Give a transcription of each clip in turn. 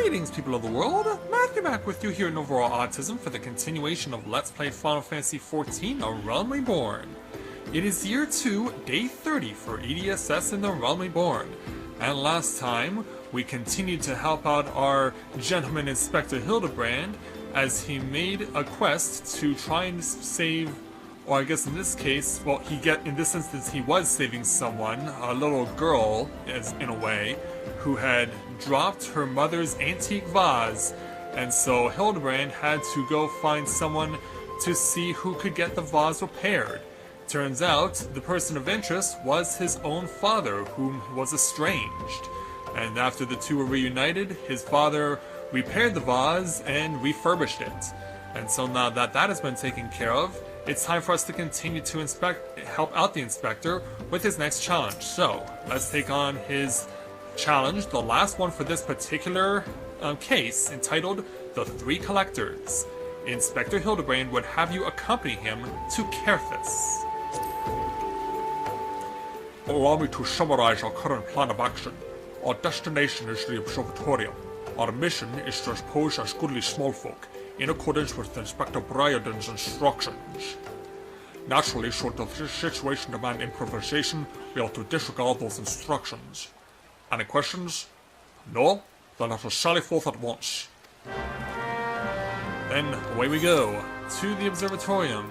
Greetings, people of the world! Matthew back with you here in Overall Autism for the continuation of Let's Play Final Fantasy XIV, A Realm Reborn. It is Year 2, Day 30 for EDSS in the Realm Reborn. And last time, we continued to help out our gentleman Inspector Hildebrand as he made a quest to try and save, or I guess in this case, well, in this instance he was saving someone, a little girl, in a way, who had dropped her mother's antique vase, and so Hildebrand had to go find someone to see who could get the vase repaired. Turns out, the person of interest was his own father, whom was estranged. And after the two were reunited, his father repaired the vase and refurbished it. And so now that that has been taken care of, it's time for us to continue to help out the Inspector with his next challenge. So, let's take on his challenge, the last one for this particular case, entitled The Three Collectors. Inspector Hildebrand would have you accompany him to Kerthus. Allow me to summarize our current plan of action. Our destination is the observatorium. Our mission is to pose as goodly small folk, in accordance with Inspector Briarden's instructions. Naturally, should the situation demand improvisation, we ought to disregard those instructions. Any questions? No? Then let us sally forth at once. Then away we go, to the observatorium.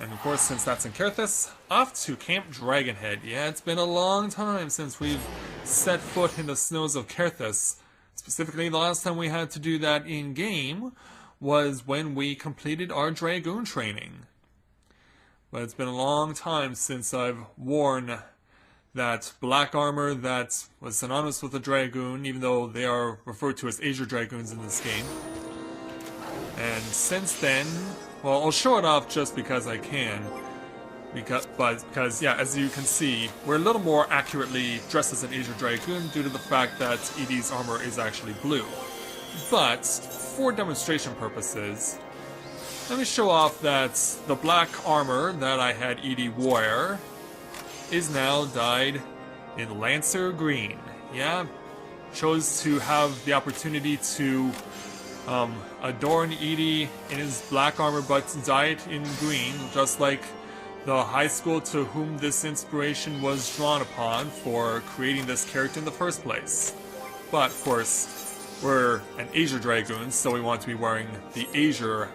And of course, since that's in Kerthus, off to Camp Dragonhead. Yeah, it's been a long time since we've set foot in the snows of Kerthus. Specifically, the last time we had to do that in-game was when we completed our Dragoon training. But it's been a long time since I've worn that black armor that was synonymous with the Dragoon, even though they are referred to as Azure Dragoons in this game. And since then, well, I'll show it off just because I can. Because, yeah, as you can see, we're a little more accurately dressed as an Azure Dragoon due to the fact that Edie's armor is actually blue. But, for demonstration purposes, let me show off that the black armor that I had Edie wear is now dyed in Lancer Green. Yeah, chose to have the opportunity to adorn Edie in his black armor but dye it in green, just like the high school to whom this inspiration was drawn upon for creating this character in the first place. But, of course, we're an Azure Dragoon, so we want to be wearing the Azure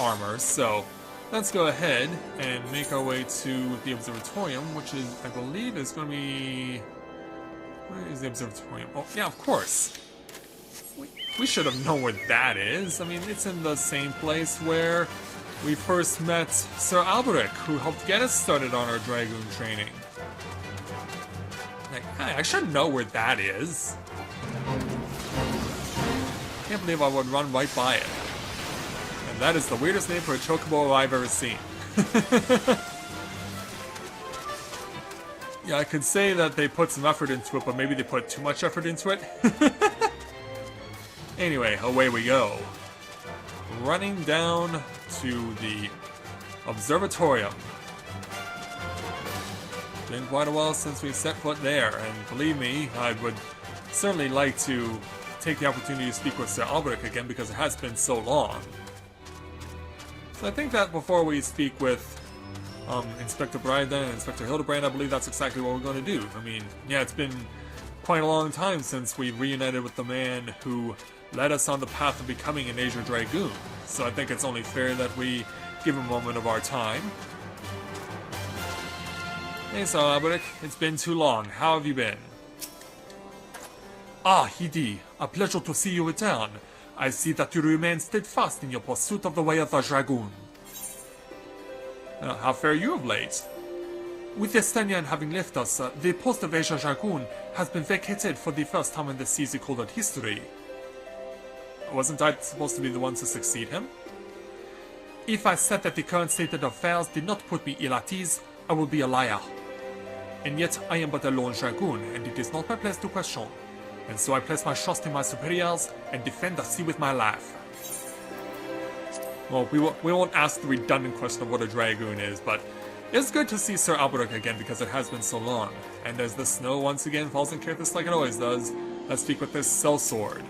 armor, so let's go ahead and make our way to the observatorium, which is, I believe, is going to be... Where is the observatorium? Oh, yeah, of course. We should have known where that is. I mean, it's in the same place where we first met Sir Alberic, who helped get us started on our Dragoon training. Like, I should know where that is. Can't believe I would run right by it. And that is the weirdest name for a chocobo I've ever seen. Yeah, I could say that they put some effort into it, but maybe they put too much effort into it. Anyway, away we go. Running down to the observatorium. Been quite a while since we've set foot there, and believe me, I would certainly like to take the opportunity to speak with Sir Alberic again because it has been so long. So I think that before we speak with Inspector Briarden and Inspector Hildebrand, I believe that's exactly what we're going to do. I mean, yeah, it's been quite a long time since we reunited with the man who led us on the path of becoming an Azure Dragoon. So I think it's only fair that we give him a moment of our time. Hey, Sir Alberic, it's been too long. How have you been? Ah, Edie, a pleasure to see you return. I see that you remain steadfast in your pursuit of the way of the Dragoon. How fare you of late? With Estanian having left us, the post of Azure Dragoon has been vacated for the first time in the sea's recorded history. Wasn't I supposed to be the one to succeed him? If I said that the current state of affairs did not put me ill at ease, I would be a liar. And yet I am but a lone Dragoon, and it is not my place to question. And so I place my trust in my superiors and defend the sea with my life. Well, we won't ask the redundant question of what a Dragoon is, but it's good to see Sir Alberic again because it has been so long. And as the snow once again falls in Kerthus like it always does, Let's speak with this sellsword.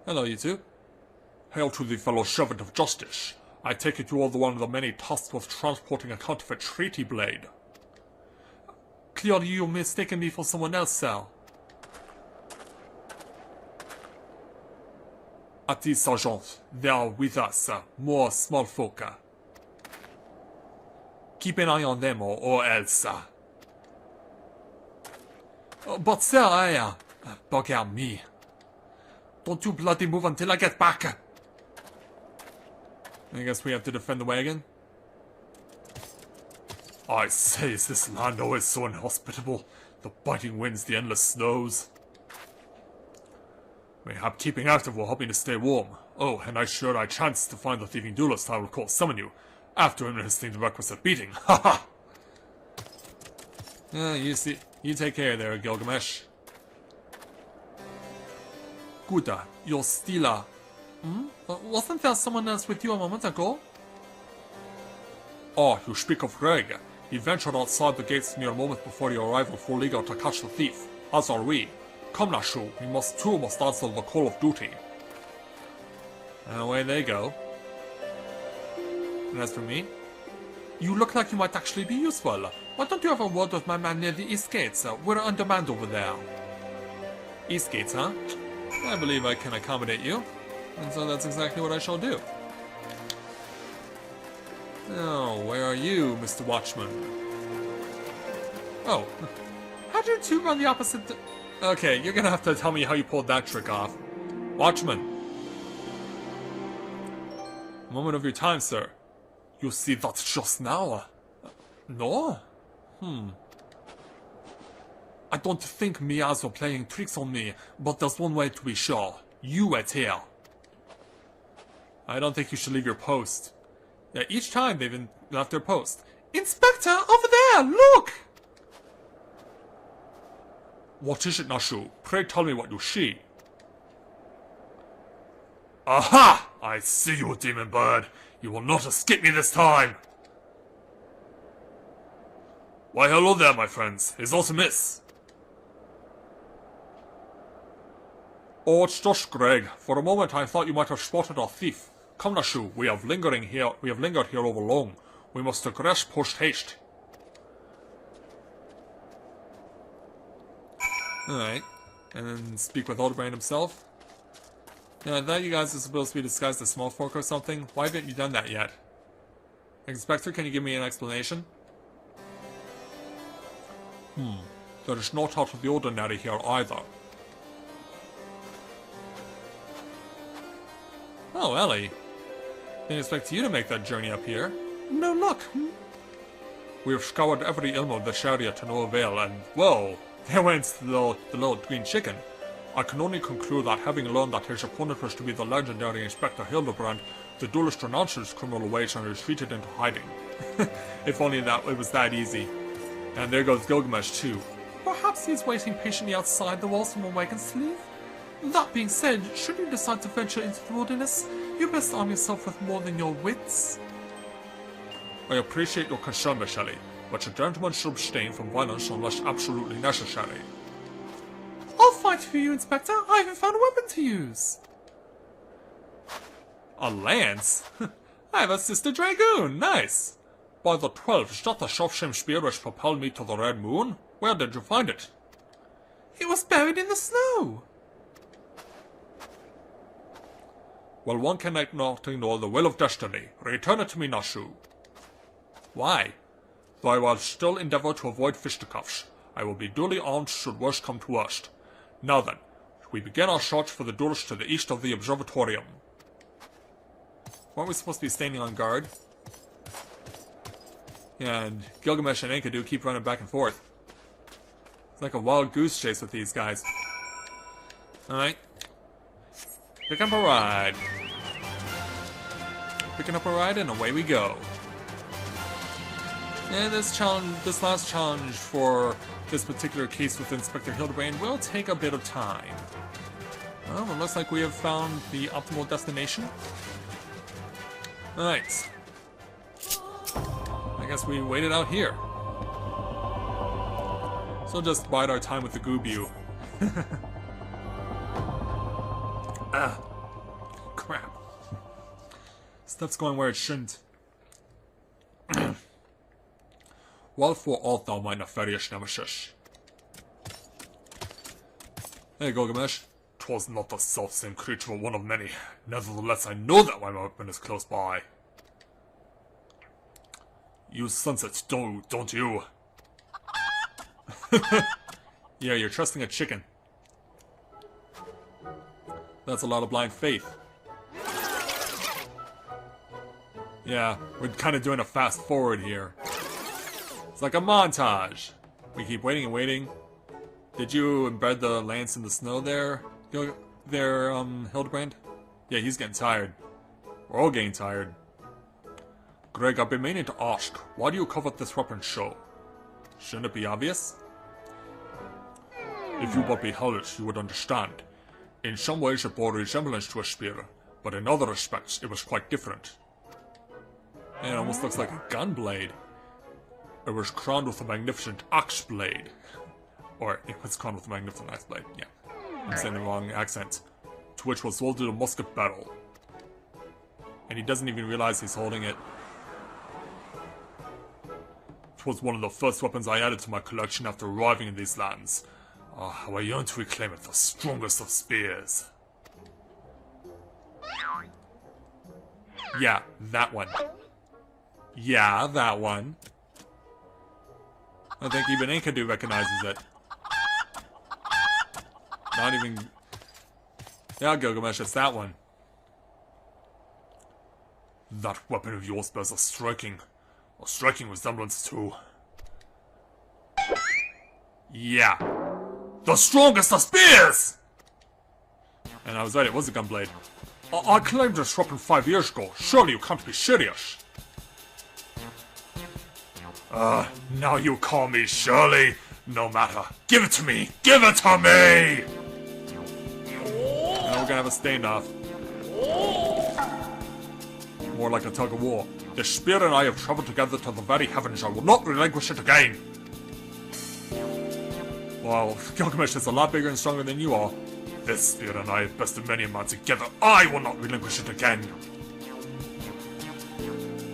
Hello, you two. Hail to the fellow servant of justice. I take it you are the one of the many tasked with transporting a counterfeit treaty blade. Clearly you mistaken me for someone else, sir. At the sergeant, there are with us more small folk. Keep an eye on them or else. But sir, bugger me. Don't you bloody move until I get back. I guess we have to defend the wagon. I say, is this land always so inhospitable? The biting winds, the endless snows. Mayhap keeping active will help me to stay warm. Oh, and I chance to find the thieving duelist, I will of course summon you. After him listening the requisite beating. Ha ha! You take care there, Gilgamesh. Good, you're still wasn't there someone else with you a moment ago? Oh, you speak of Greg. He ventured outside the gates near a moment before your arrival full eager to catch the thief. As are we. Come now, Shu, we must answer the call of duty. And away they go. And as for me, you look like you might actually be useful. Why don't you have a word with my man near the east gates? We're on demand over there. East gates, huh? I believe I can accommodate you. And so that's exactly what I shall do. Oh, where are you, Mr. Watchman? Oh, how did you two run the opposite Okay, you're gonna have to tell me how you pulled that trick off. Watchman. Moment of your time, sir. You see that just now? No? I don't think Mias were playing tricks on me, but there's one way to be sure. You wait here. I don't think you should leave your post. Yeah, each time they've left their post. Inspector, over there, look! What is it, Nashu? Pray tell me what you see. Aha! I see you, demon bird. You will not escape me this time. Why, hello there, my friends. Is aught amiss? Oh, it's just Greg. For a moment I thought you might have spotted our thief. Come, Nashu, we have lingered here over long. We must digress post haste. Alright. And then speak with Hildebrand himself. Yeah, I thought you guys are supposed to be disguised as small folk or something. Why haven't you done that yet? Inspector, can you give me an explanation? There is not out of the ordinary here either. Oh, Ellie. Didn't expect you to make that journey up here. No luck. We have scoured every elm of this area to no avail, and, well, there went the little green chicken. I can only conclude that having learned that his opponent was to be the legendary Inspector Hildebrand, the duelist renounced his criminal ways and retreated into hiding. If only it was that easy. And there goes Gilgamesh too. Perhaps he's waiting patiently outside the walls from a wagon's leave? That being said, should you decide to venture into the wilderness, you best arm yourself with more than your wits. I appreciate your concern, Miss Shelley, but a gentleman should abstain from violence unless absolutely necessary. I'll fight for you, Inspector. I haven't found a weapon to use. A lance? I have a sister dragoon. Nice. By the 12, is that the self-same spear which propelled me to the Red Moon? Where did you find it? It was buried in the snow. Well, one cannot ignore the will of destiny. Return it to me, Nashu. Why? Though I will still endeavor to avoid fisticuffs. I will be duly armed should worst come to worst. Now then, we begin our search for the duelist to the east of the observatorium. Weren't we supposed to be standing on guard? Yeah, and Gilgamesh and Enkidu keep running back and forth. It's like a wild goose chase with these guys. Alright. Pick up a ride. Picking up a ride and away we go. And this last challenge for this particular case with Inspector Hildebrand will take a bit of time. Well, it looks like we have found the optimal destination. Alright. I I guess we waited out here. So just bide our time with the Goobu. Ah. Crap. Stuff's going where it shouldn't. Well for all thou my nefarious nemesis. Hey, Gilgamesh. 'Twas not the self-same creature, but one of many. Nevertheless, I know that my weapon is close by. You sense it, don't you? Yeah, you're trusting a chicken. That's a lot of blind faith. Yeah, we're kind of doing a fast forward here. It's like a montage. We keep waiting and waiting. Did you embed the lance in the snow there, Hildebrand? Yeah, he's getting tired. We're all getting tired. Greg, I've been meaning to ask, why do you covet this weapon so? Shouldn't it be obvious? If you but beheld it, you would understand. In some ways it bore resemblance to a spear, but in other respects it was quite different. It almost looks like a gun blade. It was crowned with a magnificent axe blade. Or it was crowned with a magnificent axe blade, yeah. I'm saying the wrong accent. To which was welded a musket barrel. And he doesn't even realize he's holding it. 'Twas one of the first weapons I added to my collection after arriving in these lands. Ah, how I yearn to reclaim it, the strongest of spears. Yeah, that one. Yeah, that one. I think even Enkidu recognizes it. Not even... Yeah, Gilgamesh, it's that one. That weapon of yours bears a striking resemblance to... Yeah. The strongest of spears! And I was right, it was a gunblade. I claimed this weapon 5 years ago. Surely you can't be serious. Now you call me Shirley. No matter. Give it to me! Give it to me! Now we're gonna have a standoff. More like a tug of war. The spear and I have traveled together to the very heavens. I will not relinquish it again. Well, Gilgamesh is a lot bigger and stronger than you are. This spear and I have bested many a man together. I will not relinquish it again.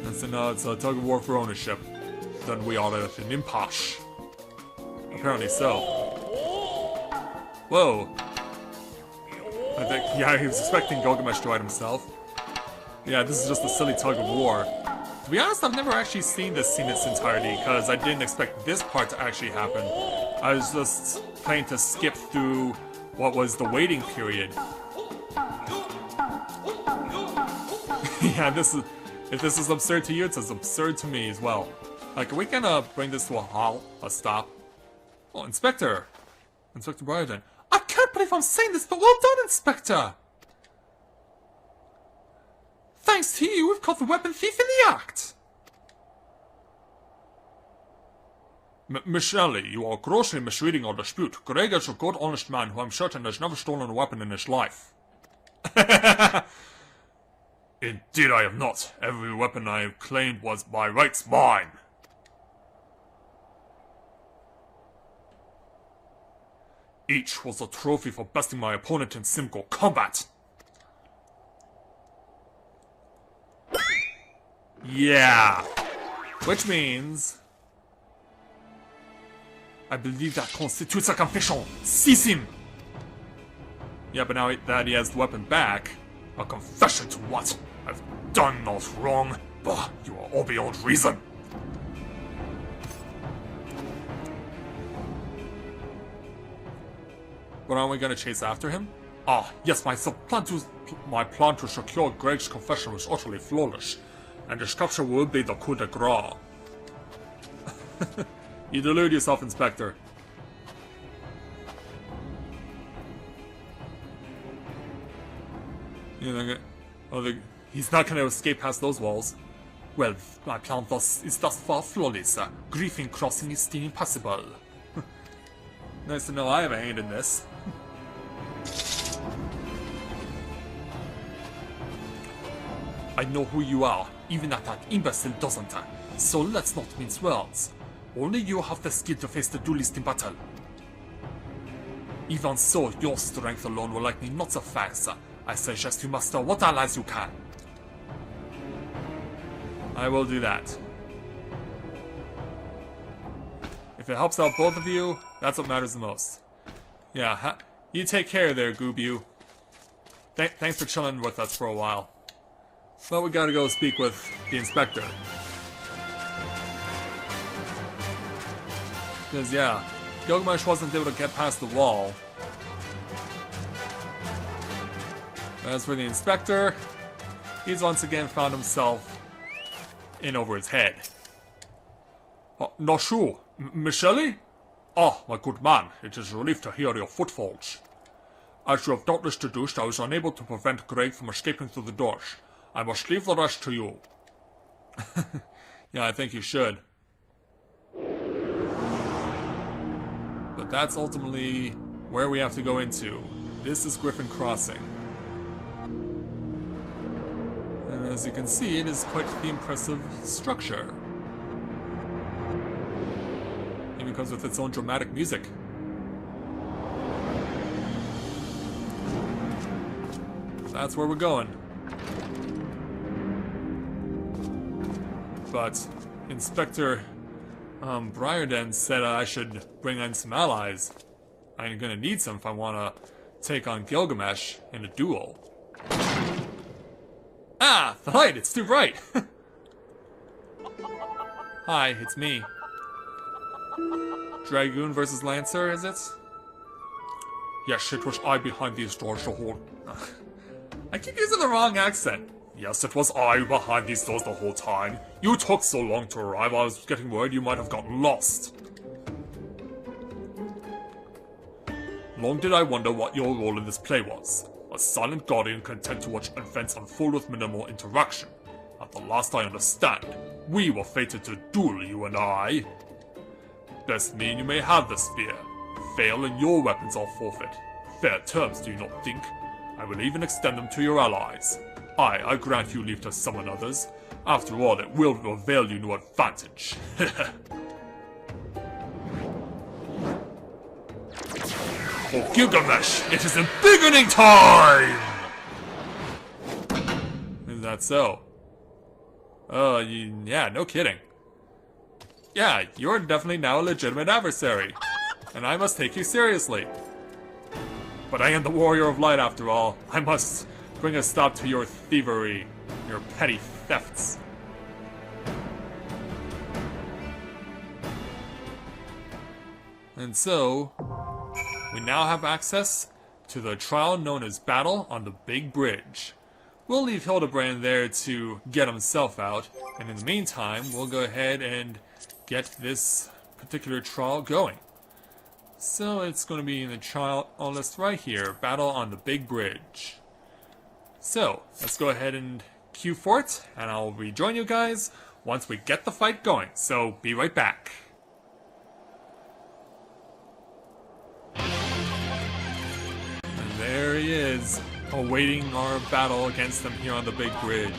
And so now it's a tug of war for ownership. Then we are at an impasse. Apparently so. Whoa. I think, yeah, he was expecting Gilgamesh to hide himself. Yeah, this is just a silly tug of war. To be honest, I've never actually seen this scene in its entirety, because I didn't expect this part to actually happen. I was just planning to skip through what was the waiting period. Yeah, this is... If this is absurd to you, it's as absurd to me as well. Like, are we gonna bring this to a halt? A stop? Oh, Inspector! Inspector Briarden. I can't believe I'm saying this, but well done, Inspector! Thanks to you, we've caught the weapon thief in the act! Miss Shelley, you are grossly misreading our dispute. Greg is a good, honest man who I'm certain has never stolen a weapon in his life. Indeed I have not. Every weapon I have claimed was by rights mine. Each was a trophy for besting my opponent in single combat. Yeah. Which means... I believe that constitutes a confession. Seize him! Yeah, but now that he has the weapon back... A confession to what? I've done no wrong. Bah, you are all beyond reason. But aren't we gonna chase after him? Ah, yes, my plan to secure Greg's confession was utterly flawless. And his capture will be the coup de grace. You delude yourself, Inspector. He's not gonna escape past those walls. Well, my plan is thus far flawless. Griefing crossing is still impossible. Nice to know I have a hand in this. I know who you are, even if that imbecile doesn't. So let's not mince words. Only you have the skill to face the duelist in battle. Even so, your strength alone will likely not suffice. I suggest you muster what allies you can. I will do that. If it helps out both of you, that's what matters the most. Yeah, you take care there, Goobu. Thanks for chilling with us for a while. But we gotta go speak with the inspector. Because, yeah, Gilgamesh wasn't able to get past the wall. As for the inspector, he's once again found himself in over his head. Nashu, Michele? Ah, my good man, it is a relief to hear your footfalls. As you have doubtless deduced, I was unable to prevent Greg from escaping through the doors. I must leave the rest to you. Yeah, I think you should. But that's ultimately where we have to go into. This is Griffin Crossing. And as you can see, it is quite the impressive structure. It even comes with its own dramatic music. That's where we're going. But Inspector Briarden said I should bring in some allies. I'm gonna need some if I want to take on Gilgamesh in a duel. Ah! The light! It's too bright! Hi, it's me. Dragoon versus Lancer, is it? Yes, it was I behind these doors the whole... I keep using the wrong accent. Yes, it was I behind these doors the whole time. You took so long to arrive, I was getting worried you might have gotten lost. Long did I wonder what your role in this play was. A silent guardian content to watch events unfold with minimal interaction. At the last I understand, we were fated to duel, you and I. Best mean you may have the spear. Fail and your weapons are forfeit. Fair terms, do you not think? I will even extend them to your allies. I grant you leave to summon others. After all, it will avail you no advantage. Oh, Gilgamesh, it is embiggening time! Is that so? Oh, yeah, no kidding. Yeah, you're definitely now a legitimate adversary. And I must take you seriously. But I am the warrior of light after all. I must bring a stop to your thievery, your petty thefts. And so, we now have access to the trial known as Battle on the Big Bridge. We'll leave Hildebrand there to get himself out, and in the meantime, we'll go ahead and get this particular trial going. So it's going to be in the trial list right here, Battle on the Big Bridge. So, let's go ahead and queue for it, and I'll rejoin you guys once we get the fight going. So, be right back. And there he is, awaiting our battle against them here on the Big Bridge.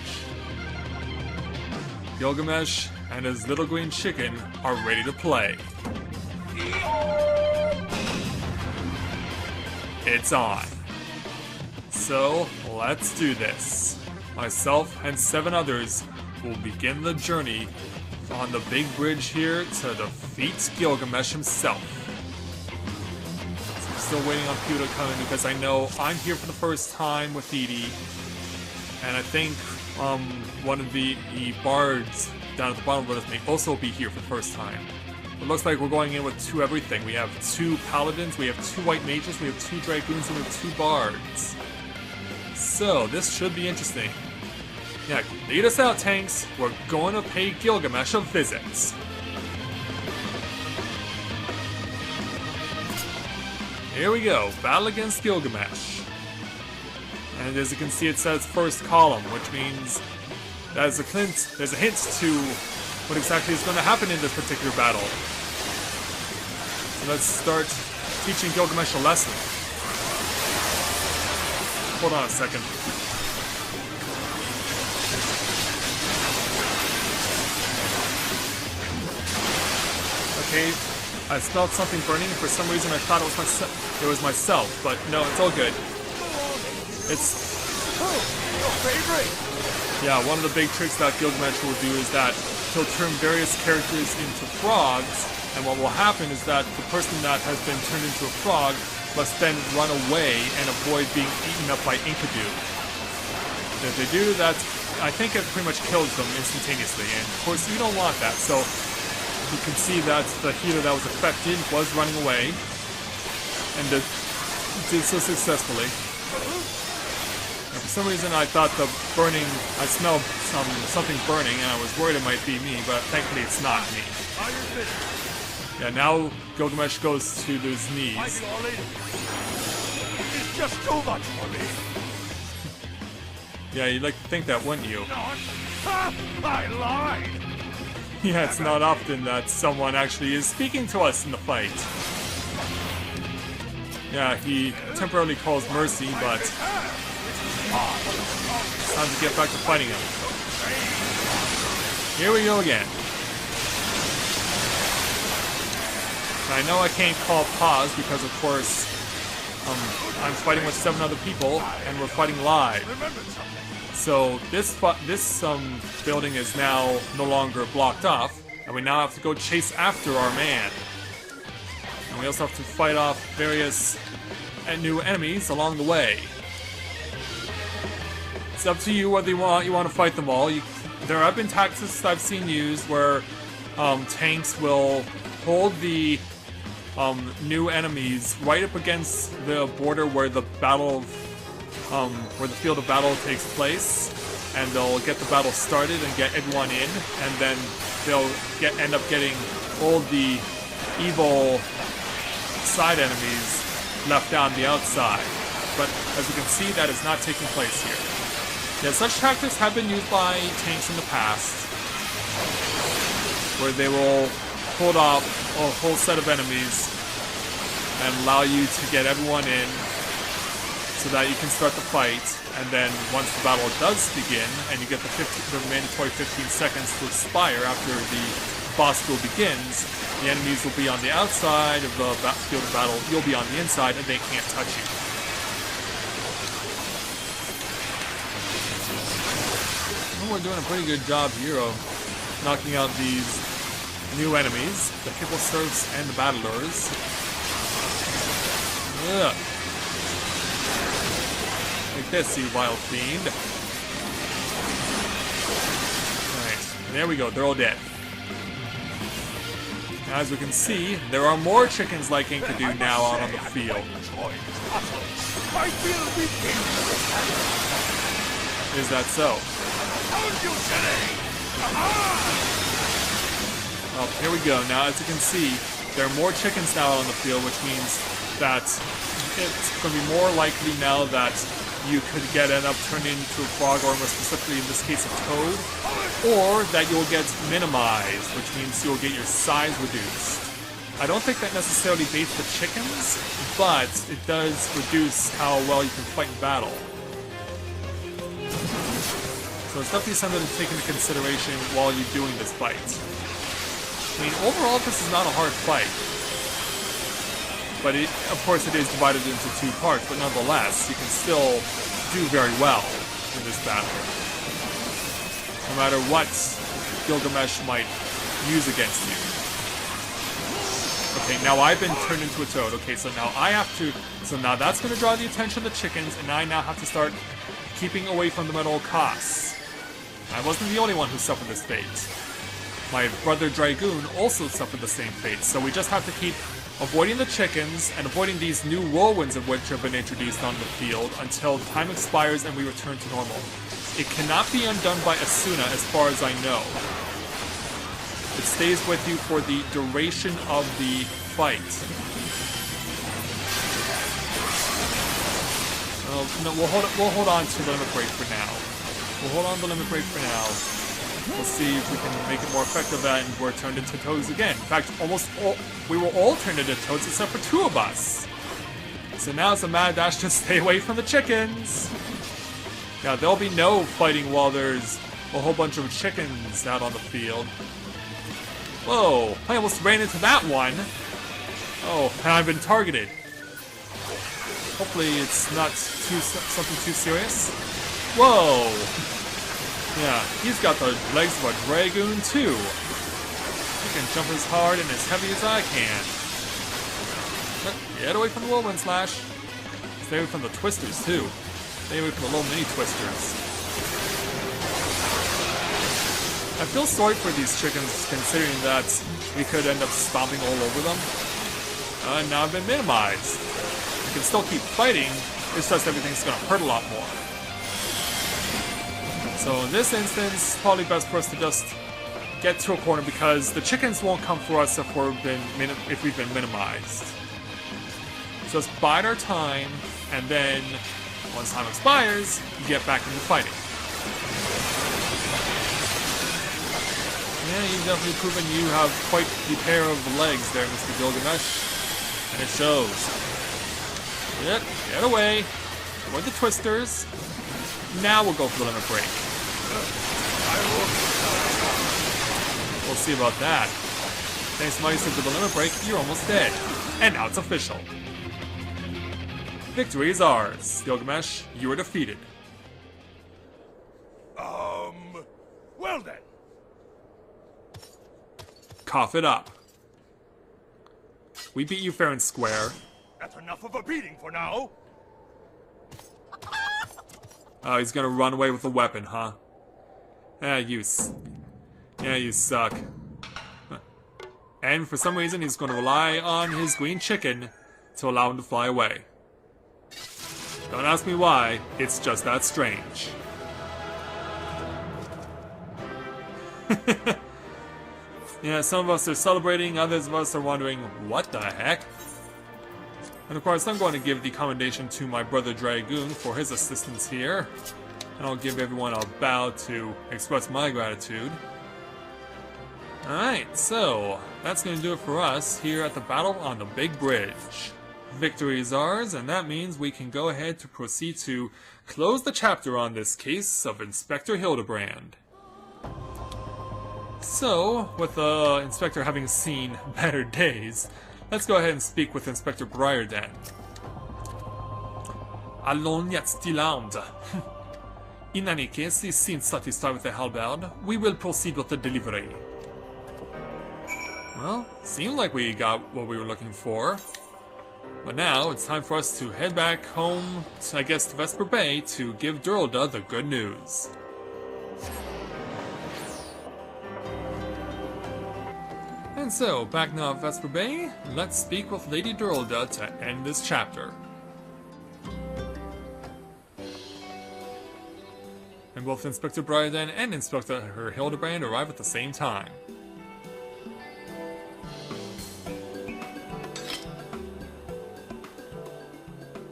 Gilgamesh and his little green chicken are ready to play. It's on. So, let's do this. Myself and 7 others will begin the journey on the Big Bridge here to defeat Gilgamesh himself. So I'm still waiting on Pew to come in because I know I'm here for the first time with Edie. And I think one of the bards down at the bottom of it may also be here for the first time. It looks like we're going in with 2 everything. We have 2 paladins, we have 2 white mages, we have 2 dragoons, and we have 2 bards. So, this should be interesting. Yeah, lead us out, tanks. We're going to pay Gilgamesh a visit. Here we go, battle against Gilgamesh. And as you can see, it says first column, which means there's a hint to what exactly is going to happen in this particular battle. So let's start teaching Gilgamesh a lesson. Hold on a second. okay? I smelled something burning, and for some reason I thought it was myself, but no, it's all good. It's... Your favorite? Yeah, one of the big tricks that Gilgamesh will do is that he'll turn various characters into frogs, and what will happen is that the person that has been turned into a frog must then run away and avoid being eaten up by Enkidu. And if they do that, I think it pretty much kills them instantaneously, and of course you don't want that, so you can see that the healer that was affected was running away, and did so successfully. And for some reason I thought the burning, I smelled something burning, and I was worried it might be me, but thankfully it's not me. Yeah, now Gilgamesh goes to his knees. It's just too much for me. Yeah, you'd like to think that, wouldn't you? I lied. Yeah, it's not often that someone actually is speaking to us in the fight. Yeah, he temporarily calls mercy, but it's time to get back to fighting him. Here we go again. I know I can't call pause because, of course, I'm fighting with 7 other people, and we're fighting live. So this building is now no longer blocked off, and we now have to go chase after our man. And we also have to fight off various new enemies along the way. It's up to you whether you want to fight them all. There have been tactics I've seen used where tanks will hold the new enemies right up against the border where the field of battle takes place, and they'll get the battle started and get everyone in, and then they'll end up getting all the evil side enemies left on the outside. But as you can see, that is not taking place here. Yeah, such tactics have been used by tanks in the past, where they will hold off a whole set of enemies and allow you to get everyone in so that you can start the fight, and then once the battle does begin and you get the mandatory 15 seconds to expire after the boss duel begins, the enemies will be on the outside of the field of battle, you'll be on the inside, and they can't touch you. Well, we're doing a pretty good job here of knocking out these new enemies, the Hipposerfs and the Battlers. Ugh. Like this, you wild fiend. Alright, there we go, they're all dead. Now, as we can see, there are more chickens like Enkidu now out on the field. Is that so? Well, here we go. Now, as you can see, there are more chickens now out on the field, which means that it's going to be more likely now that you could end up turned into a frog, or more specifically in this case a toad, or that you'll get minimized, which means you'll get your size reduced. I don't think that necessarily baits the chickens, but it does reduce how well you can fight in battle. So it's definitely something to take into consideration while you're doing this fight. I mean, overall, this is not a hard fight. But of course, it is divided into 2 parts, but nonetheless, you can still do very well in this battle. No matter what Gilgamesh might use against you. Okay, now I've been turned into a toad. Okay, so now now that's going to draw the attention of the chickens, and I now have to start keeping away from them at all costs. I wasn't the only one who suffered this fate. My brother Dragoon also suffered the same fate, so we just have to keep avoiding the chickens and avoiding these new whirlwinds of which have been introduced on the field until time expires and we return to normal. It cannot be undone by Asuna as far as I know. It stays with you for the duration of the fight. Well, no, we'll hold on to the limit break for now. We'll hold on to the limit break for now. We'll see if we can make it more effective and we're turned into toads again. In fact, we were all turned into toads except for 2 of us. So now it's a mad dash to stay away from the chickens. Now, there'll be no fighting while there's a whole bunch of chickens out on the field. Whoa, I almost ran into that one. Oh, and I've been targeted. Hopefully it's not something too serious. Whoa! Yeah, he's got the legs of a dragoon too. I can jump as hard and as heavy as I can. But get away from the whirlwind slash. Stay away from the twisters too. Stay away from the little mini twisters. I feel sorry for these chickens considering that we could end up stomping all over them. And now I've been minimized. I can still keep fighting, it's just everything's gonna hurt a lot more. So in this instance, probably best for us to just get to a corner because the chickens won't come for us if we've been minimized. Just bide our time, and then once time expires, get back into fighting. Yeah, you've definitely proven you have quite the pair of legs there, Mr. Gilgamesh. And it shows. Yep, get away. Avoid the twisters. Now we'll go for the limit break. We'll see about that. Thanks to my use of the limit break, you're almost dead. And now it's official. Victory is ours. Gilgamesh, you are defeated. Well then. Cough it up. We beat you fair and square. That's enough of a beating for now. Oh, he's gonna run away with a weapon, huh? Yeah, you suck. And for some reason, he's gonna rely on his green chicken to allow him to fly away. Don't ask me why, it's just that strange. Yeah, some of us are celebrating, others of us are wondering, what the heck? And of course, I'm going to give the commendation to my brother Dragoon for his assistance here. And I'll give everyone a bow to express my gratitude. Alright, so that's going to do it for us here at the battle on the Big Bridge. Victory is ours, and that means we can go ahead to proceed to close the chapter on this case of Inspector Hildebrand. So, with the Inspector having seen better days, let's go ahead and speak with Inspector Briarden. Allons yet still armed. In any case, he seems satisfied with the halberd. We will proceed with the delivery. Well, seemed like we got what we were looking for. But now, it's time for us to head back home, I guess, to Vesper Bay to give Durlda the good news. And so, back now at Vesper Bay, let's speak with Lady Durlda to end this chapter. And both Inspector Briarden and Inspector Hildebrand arrive at the same time.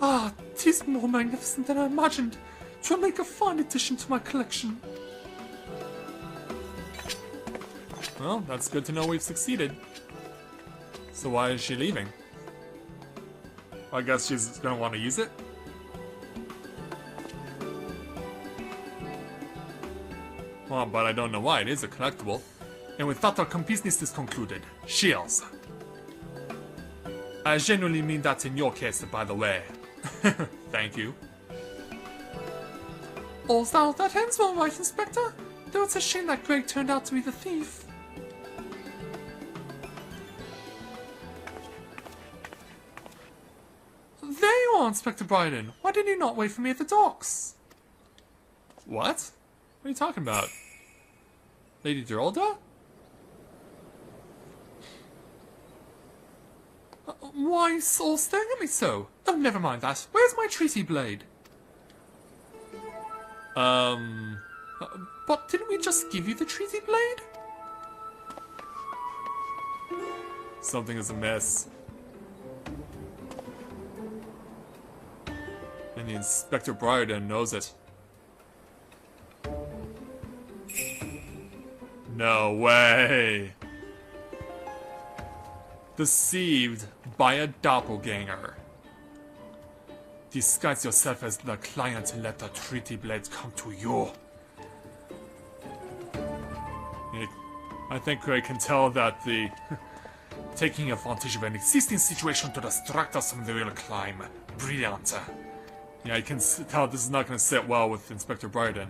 Ah, 'tis more magnificent than I imagined. 'Twill make a fine addition to my collection. Well, that's good to know we've succeeded. So why is she leaving? I guess she's gonna want to use it? Well, but I don't know why. It is a collectible. And with that, our business is concluded. Cheers. I genuinely mean that in your case, by the way. Thank you. All's thou that ends well, right, Inspector? Though it's a shame that Greg turned out to be the thief. There you are, Inspector Briarden. Why did you not wait for me at the docks? What? What are you talking about? Lady Durlda? Why all staring at me so? Oh, never mind that. Where's my treaty blade? But didn't we just give you the treaty blade? Something is amiss. And the Inspector Briarden knows it. No way! Deceived by a doppelganger. Disguise yourself as the client and let the treaty blades come to you. I think I can tell that the taking advantage of an existing situation to distract us from the real crime. Brilliant. Yeah, I can tell this is not going to sit well with Inspector Briarden.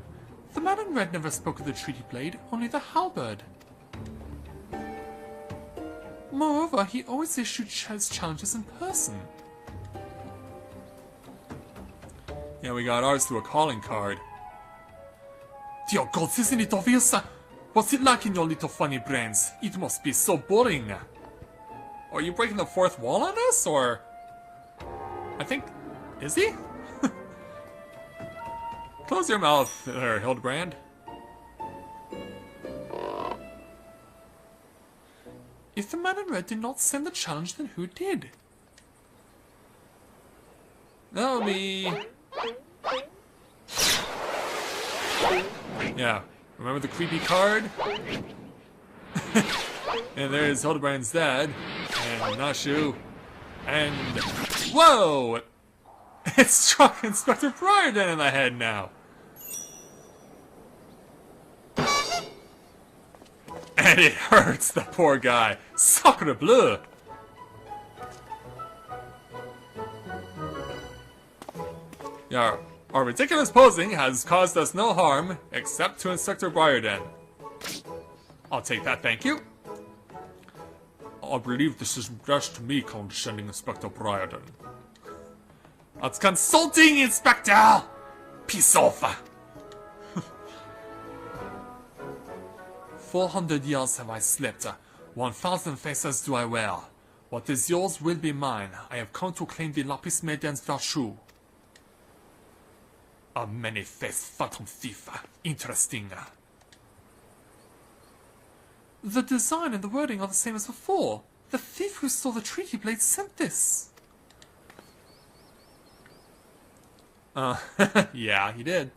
The man in red never spoke of the treaty blade, only the halberd. Moreover, he always issued his challenges in person. Yeah, we got ours through a calling card. Dear gods, isn't it obvious? What's it like in your little funny brains? It must be so boring. Are you breaking the fourth wall on us, or...? I think... Is he? Close your mouth there, Hildebrand. If the man in red did not send the challenge, then who did? That would be... Yeah. Remember the creepy card? And there's Hildebrand's dad. And Nashu. And... Whoa! It struck Inspector Briarden in the head now. And it hurts the poor guy. Sacre bleu! Yeah, our ridiculous posing has caused us no harm, except to Inspector Briarden. I'll take that, thank you. I believe this is addressed to me, condescending Inspector Briarden. That's consulting, Inspector! Piss off! 400 years have I slept. 1,000 faces do I wear. What is yours will be mine. I have come to claim the Lapis Maiden's virtue. A many-faced phantom thief. Interesting. The design and the wording are the same as before. The thief who stole the treaty blade sent this. Yeah, he did.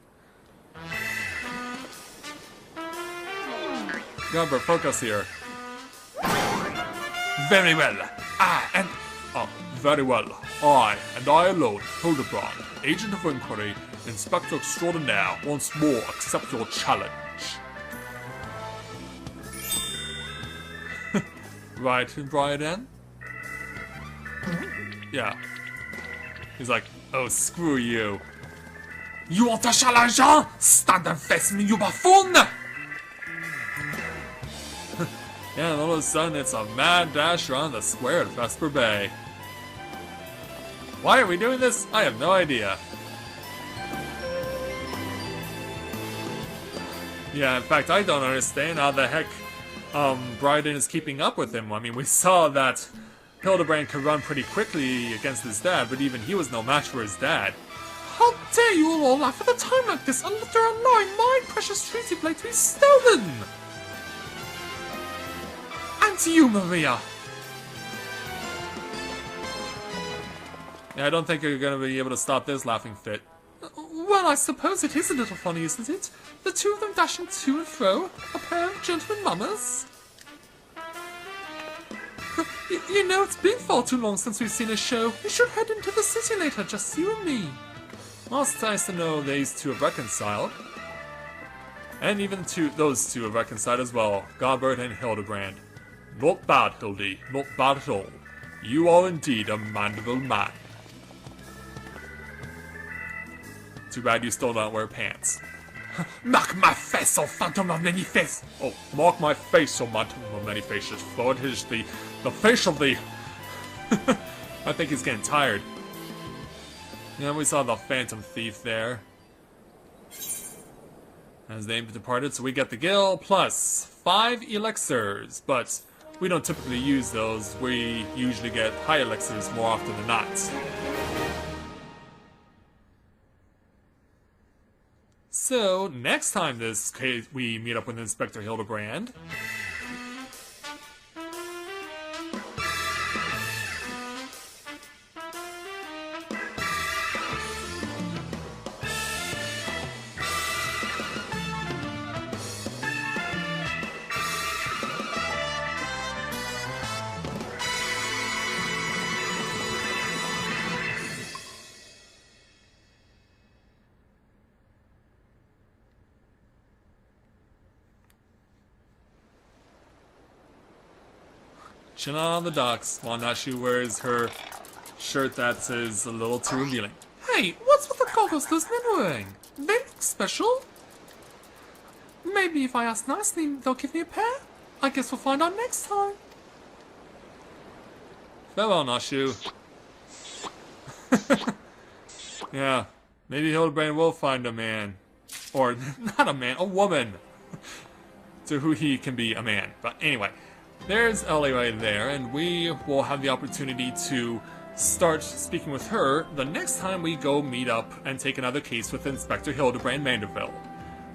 Gumber, focus here. Very well. Very well. I, and I alone, Hildebrand, Agent of Inquiry, Inspector Extraordinaire, once more accept your challenge. Right, Briarden? Yeah. He's like, oh, screw you. You want a challenge, huh? Stand and face me, you buffoon! Yeah, and all of a sudden it's a mad dash around the square at Vesper Bay. Why are we doing this? I have no idea. Yeah, in fact, I don't understand how the heck Briarden is keeping up with him. I mean, we saw that Hildebrand could run pretty quickly against his dad, but even he was no match for his dad. How dare you all laugh at a time like this, after allowing my precious treaty blade to be stolen! And to you, Maria! Yeah, I don't think you're gonna be able to stop this laughing fit. Well, I suppose it is a little funny, isn't it? The two of them dashing to and fro, a pair of gentlemen mummers. You know, it's been far too long since we've seen a show. We should head into the city later, just you and me. Well, it's nice to know these two have reconciled. And even those two have reconciled as well, Godbert and Hildebrand. Not bad, Hildy. Not bad at all. You are indeed a mandible man. Too bad you still don't wear pants. Mark my face, oh phantom of many faces! Oh, mark my face, oh phantom of many faces, for it is the face of the... I think he's getting tired. Yeah, we saw the Phantom Thief there. As they departed, so we get the Gil plus 5 elixirs, but we don't typically use those. We usually get high elixirs more often than not. So, next time this case we meet up with Inspector Hildebrand, chilling on the docks while Nashi wears her shirt that is a little too revealing. Hey, what's with the goggles those men are wearing? They look special. Maybe if I ask nicely, they'll give me a pair? I guess we'll find out next time. Farewell, Nashu. Yeah, maybe Hildebrand will find a man. Or, not a man, a woman. To who he can be a man. But anyway, there's Ellie right there, and we will have the opportunity to start speaking with her the next time we go meet up and take another case with Inspector Hildebrand Mandeville.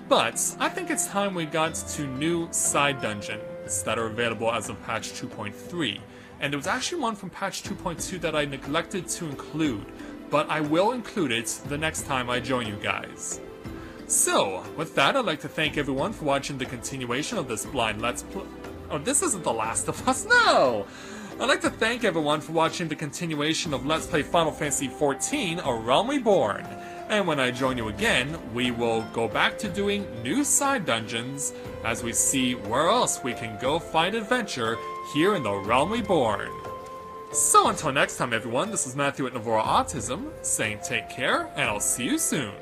But I think it's time we got to new side dungeons that are available as of patch 2.3. And there was actually one from patch 2.2 that I neglected to include, but I will include it the next time I join you guys. So, with that, I'd like to thank everyone for watching the continuation of this blind Let's Play. Oh, this isn't The Last of Us, no! I'd like to thank everyone for watching the continuation of Let's Play Final Fantasy XIV, A Realm Reborn. And when I join you again, we will go back to doing new side dungeons as we see where else we can go find adventure here in the Realm Reborn. So until next time everyone, this is Matthew at Navora Autism, saying take care, and I'll see you soon.